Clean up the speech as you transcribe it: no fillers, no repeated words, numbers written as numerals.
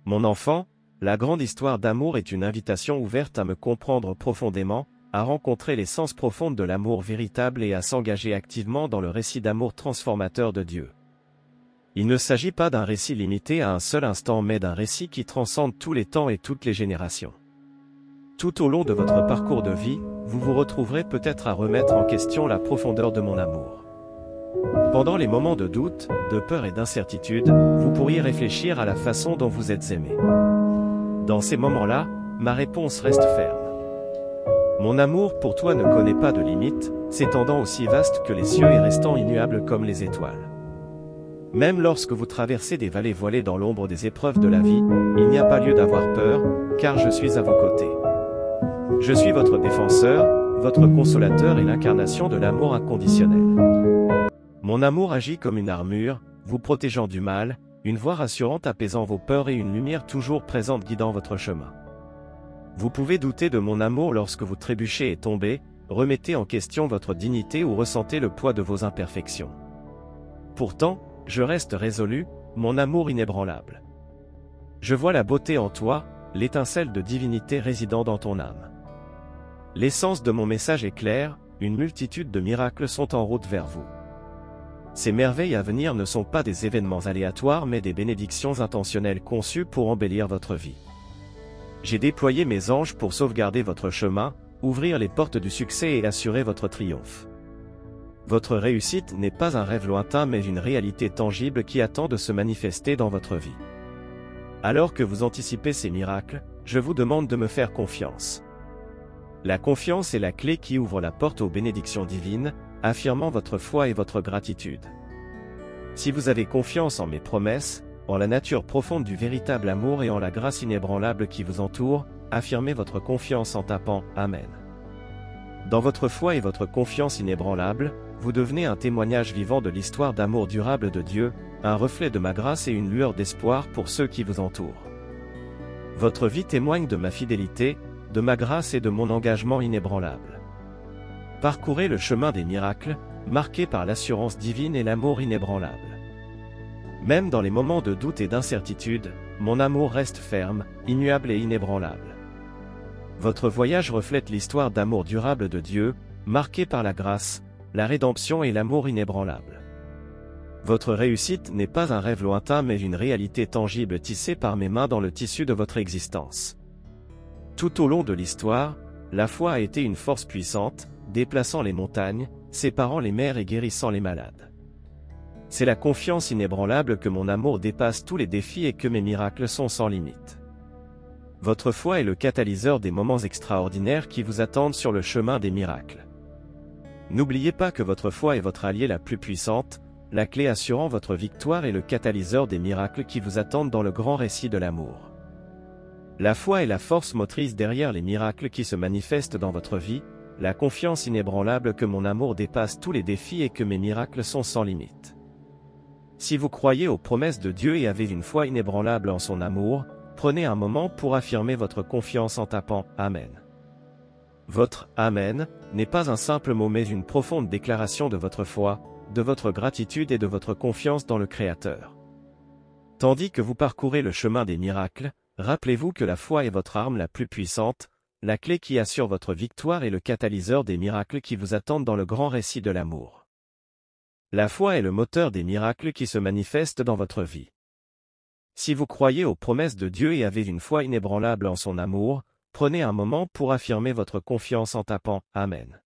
Mon enfant, la grande histoire d'amour est une invitation ouverte à me comprendre profondément, à rencontrer l'essence profonde de l'amour véritable et à s'engager activement dans le récit d'amour transformateur de Dieu. Il ne s'agit pas d'un récit limité à un seul instant mais d'un récit qui transcende tous les temps et toutes les générations. Tout au long de votre parcours de vie, vous vous retrouverez peut-être à remettre en question la profondeur de mon amour. Pendant les moments de doute, de peur et d'incertitude, vous pourriez réfléchir à la façon dont vous êtes aimé. Dans ces moments-là, ma réponse reste ferme. Mon amour pour toi ne connaît pas de limite, s'étendant aussi vaste que les cieux et restant immuable comme les étoiles. Même lorsque vous traversez des vallées voilées dans l'ombre des épreuves de la vie, il n'y a pas lieu d'avoir peur, car je suis à vos côtés. Je suis votre défenseur, votre consolateur et l'incarnation de l'amour inconditionnel. Mon amour agit comme une armure, vous protégeant du mal, une voix rassurante apaisant vos peurs et une lumière toujours présente guidant votre chemin. Vous pouvez douter de mon amour lorsque vous trébuchez et tombez, remettez en question votre dignité ou ressentez le poids de vos imperfections. Pourtant, je reste résolu, mon amour inébranlable. Je vois la beauté en toi, l'étincelle de divinité résidant dans ton âme. L'essence de mon message est claire, une multitude de miracles sont en route vers vous. Ces merveilles à venir ne sont pas des événements aléatoires mais des bénédictions intentionnelles conçues pour embellir votre vie. J'ai déployé mes anges pour sauvegarder votre chemin, ouvrir les portes du succès et assurer votre triomphe. Votre réussite n'est pas un rêve lointain mais une réalité tangible qui attend de se manifester dans votre vie. Alors que vous anticipez ces miracles, je vous demande de me faire confiance. La confiance est la clé qui ouvre la porte aux bénédictions divines, affirmant votre foi et votre gratitude. Si vous avez confiance en mes promesses, en la nature profonde du véritable amour et en la grâce inébranlable qui vous entoure, affirmez votre confiance en tapant « Amen ». Dans votre foi et votre confiance inébranlable, vous devenez un témoignage vivant de l'histoire d'amour durable de Dieu, un reflet de ma grâce et une lueur d'espoir pour ceux qui vous entourent. Votre vie témoigne de ma fidélité, de ma grâce et de mon engagement inébranlable. Parcourez le chemin des miracles, marqué par l'assurance divine et l'amour inébranlable. Même dans les moments de doute et d'incertitude, mon amour reste ferme, immuable et inébranlable. Votre voyage reflète l'histoire d'amour durable de Dieu, marqué par la grâce, la rédemption et l'amour inébranlable. Votre réussite n'est pas un rêve lointain mais une réalité tangible tissée par mes mains dans le tissu de votre existence. Tout au long de l'histoire, la foi a été une force puissante, déplaçant les montagnes, séparant les mers et guérissant les malades. C'est la confiance inébranlable que mon amour dépasse tous les défis et que mes miracles sont sans limite. Votre foi est le catalyseur des moments extraordinaires qui vous attendent sur le chemin des miracles. N'oubliez pas que votre foi est votre allié la plus puissante, la clé assurant votre victoire et le catalyseur des miracles qui vous attendent dans le grand récit de l'amour. La foi est la force motrice derrière les miracles qui se manifestent dans votre vie, la confiance inébranlable que mon amour dépasse tous les défis et que mes miracles sont sans limite. Si vous croyez aux promesses de Dieu et avez une foi inébranlable en son amour, prenez un moment pour affirmer votre confiance en tapant « Amen ». Votre « Amen » n'est pas un simple mot mais une profonde déclaration de votre foi, de votre gratitude et de votre confiance dans le Créateur. Tandis que vous parcourez le chemin des miracles, rappelez-vous que la foi est votre arme la plus puissante, la clé qui assure votre victoire et le catalyseur des miracles qui vous attendent dans le grand récit de l'amour. La foi est le moteur des miracles qui se manifestent dans votre vie. Si vous croyez aux promesses de Dieu et avez une foi inébranlable en son amour, prenez un moment pour affirmer votre confiance en tapant « Amen ».